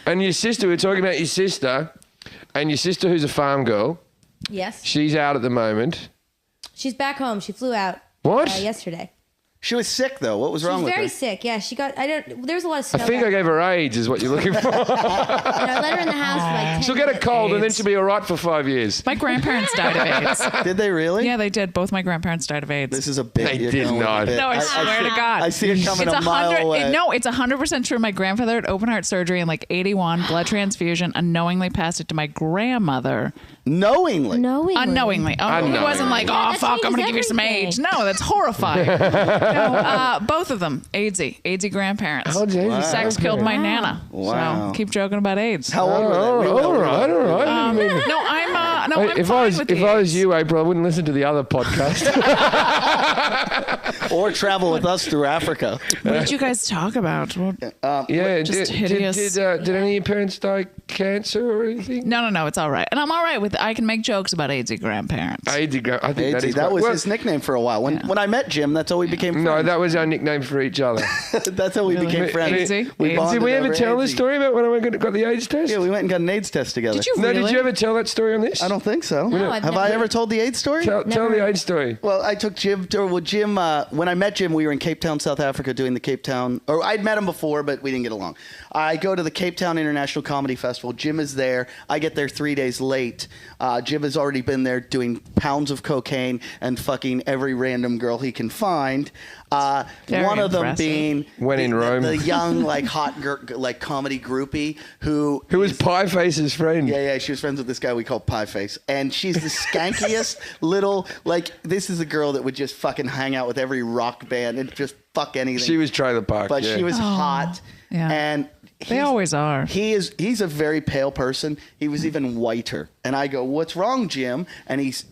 And your sister, we were talking about your sister, and your sister who's a farm girl. Yes. She's out at the moment. She's back home. She flew out. What? Yesterday. She was sick, though. What was wrong with her? She's very sick. Yeah, she got. There was a lot of snow. I think I gave her AIDS, is what you're looking for. I let her in the house for like 10 She'll get a cold and then she'll be all right for 5 years. My grandparents died of AIDS. Did they really? Yeah, they did. Both my grandparents died of AIDS. This is a bit. They did not. No, I swear to God. I see it coming a mile away. No, it's 100% true. My grandfather had open heart surgery in like 81, blood transfusion, unknowingly passed it to my grandmother. Knowingly? Unknowingly. It wasn't like, oh, fuck, I'm going to give you some AIDS. No, that's horrifying. Both of them, AIDS-y grandparents. Oh, Jesus. Wow. Sex killed my nana. Wow. So keep joking about AIDS. How old were they? All right. If I was you, April, I wouldn't listen to the other podcast. Or travel with us through Africa. What did you guys talk about? Just hideous. Did any of your parents die cancer or anything? No, it's all right. And I'm all right with it. I can make jokes about AIDS-y grandparents. I think that was his nickname for a while. When I met Jim, that's how we became friends. No, that was our nickname for each other. That's how we became friends. AIDS-y? Did we ever tell the story about when I got the AIDS test? Yeah, we went and got an AIDS test together. Did you really? No, did you ever tell that story on this? I don't think so. No, Have I ever told the AIDS story? Tell the AIDS story. Well, I took Jim. When I met Jim, we were in Cape Town, South Africa, doing the Cape Town. Or I'd met him before, but we didn't get along. I go to the Cape Town International Comedy Festival. Jim is there. I get there 3 days late. Jim has already been there doing pounds of cocaine and fucking every random girl he can find. One of them being when in Rome, the young, like hot, comedy groupie who was Pieface's friend. Yeah, she was friends with this guy we call Pieface, and she's the skankiest little. This is a girl that would just fucking hang out with every rock band and just fuck anything. She was Trailer Park, but she was hot, and they always are. He's a very pale person. He was even whiter, and I go, "What's wrong, Jim?" And he's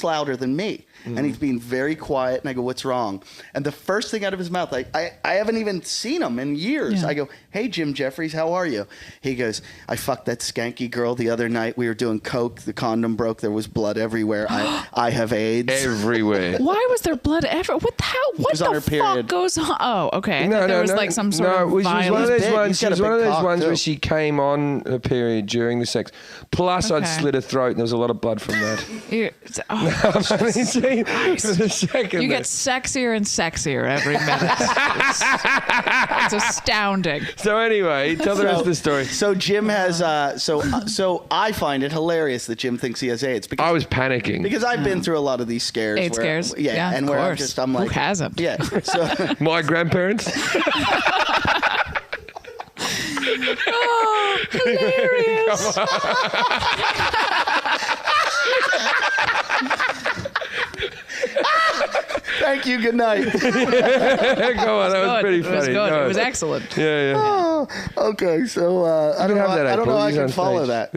louder than me. And he's being very quiet, and I go, "What's wrong?" And the first thing out of his mouth, I haven't even seen him in years. Yeah. I go, "Hey, Jim Jefferies, how are you?" He goes, "I fucked that skanky girl the other night. We were doing coke. The condom broke. There was blood everywhere. I have AIDS." Everywhere. Why was there blood everywhere? What the hell? What the fuck goes on? Oh, okay. There was like some sort of violence. She was one of those ones where she came on a period during the sex. Plus, I'd slit her throat, and there was a lot of blood from that. For the second. You get sexier and sexier every minute. It's astounding. So anyway, tell the rest of the story. So Jim has so I find it hilarious that Jim thinks he has AIDS because I was panicking because I've been through a lot of these scares. AIDS scares. Yeah, and where I'm like, who hasn't? Yeah. So my grandparents. Oh, hilarious. Thank you. Good night. Go on. That was pretty funny. It was good. It was excellent. Yeah. Oh, okay. So I don't know how I can follow that.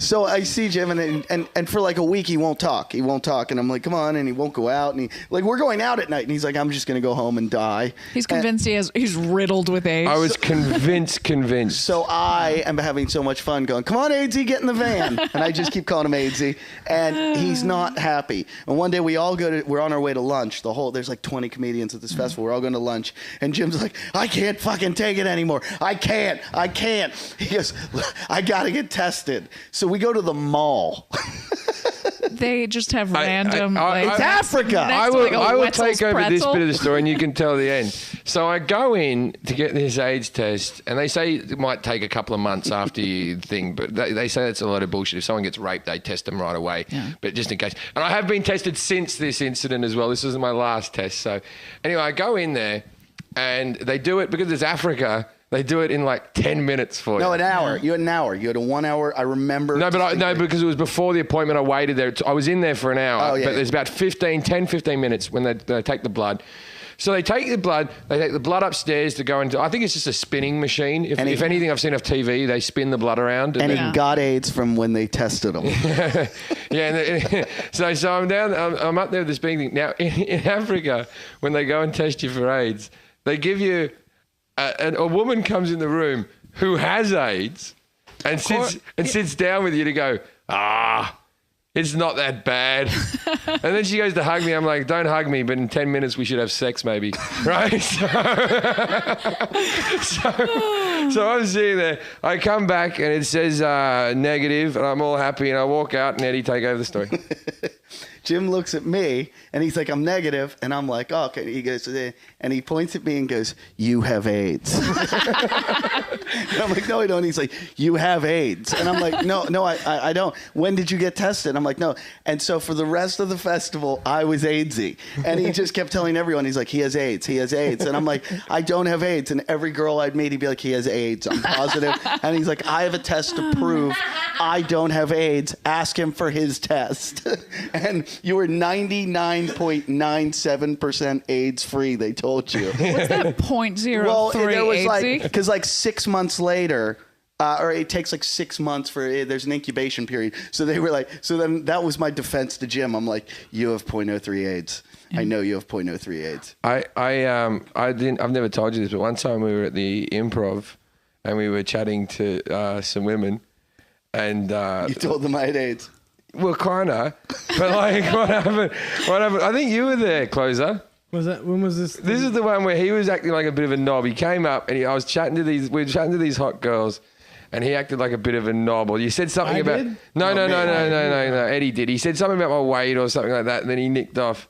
So I see Jim, and for like a week he won't talk. He won't talk, and I'm like, come on, and he won't go out, and we're going out at night, and he's like, I'm just gonna go home and die. He's convinced he's riddled with AIDS. I was convinced. So I am having so much fun going, come on, AIDSy, get in the van, and I just keep calling him AIDSy, and he's not happy. And one day we're on our way to lunch. There's like 20 comedians at this festival. We're all going to lunch, and Jim's like, I can't fucking take it anymore. I can't. He goes, I gotta get tested. So we go to the mall. They just have random. It's Africa. I will take over this bit of the story, and you can tell the end. So I go in to get this AIDS test, and they say it might take a couple of months after you thing, but they say that's a lot of bullshit. If someone gets raped, they test them right away. Yeah. But just in case. And I have been tested since this incident as well. This was my last test. So anyway, I go in there, and they do it because it's Africa. They do it in like 10 minutes for you. No, an hour. You had an hour. You had a 1 hour. I remember. No, because it was before the appointment. I waited there. I was in there for an hour. But there's about 10, 15 minutes when they take the blood. So they take the blood upstairs to go into, I think it's just a spinning machine. If anything I've seen off TV, they spin the blood around. And he got AIDS from when they tested him. So I'm down, I'm up there with this spinning thing. Now, in Africa, when they go and test you for AIDS, they give you, a woman comes in the room who has AIDS and sits down with you to go, It's not that bad. And then she goes to hug me. I'm like, don't hug me, but in 10 minutes we should have sex maybe. Right? So I'm sitting there. I come back and it says negative, and I'm all happy, and I walk out and Eddie take over the story. Jim looks at me and he's like, I'm negative. And I'm like, oh, okay. He goes, and he points at me and goes, you have AIDS. And I'm like, no, I don't. He's like, you have AIDS. And I'm like, no, I don't. When did you get tested? I'm like, no. And so for the rest of the festival, I was AIDSy. And he just kept telling everyone, he's like, he has AIDS, he has AIDS. And I'm like, I don't have AIDS. And every girl I'd meet, he'd be like, he has AIDS, I'm positive. And he's like, I have a test to prove I don't have AIDS. Ask him for his test. And you were 99.97% AIDS free, they told you. What's that 0.03 Well, there was AIDS-y? because like 6 months later, or it takes like 6 months there's an incubation period. So they were like, so then that was my defense to Jim. I'm like, you have 0.03 AIDS. I know you have 0.03 AIDS. I've never told you this, but one time we were at the Improv and we were chatting to some women, and You told them I had AIDS. Well, kinda, but like, what happened? I think you were there, closer. Was that? When was this? This is the one where he was acting like a bit of a knob. He came up and we were chatting to these hot girls, and he acted like a bit of a knob. Or you said something I about did? no. Eddie did. He said something about my weight or something like that, and then he nicked off.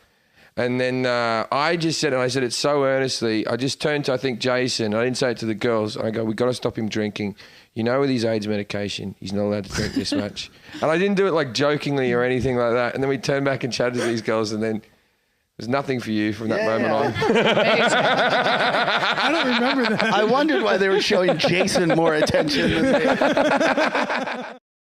And then I just said, and I said it so earnestly. I just turned to, I think, Jason. I didn't say it to the girls. I go, we got to stop him drinking. You know, with his AIDS medication, he's not allowed to drink this much. And I didn't do it like jokingly or anything like that. And then we turned back and chatted to these girls, and then there's nothing for you from that moment on. I don't remember that. I wondered why they were showing Jason more attention than me.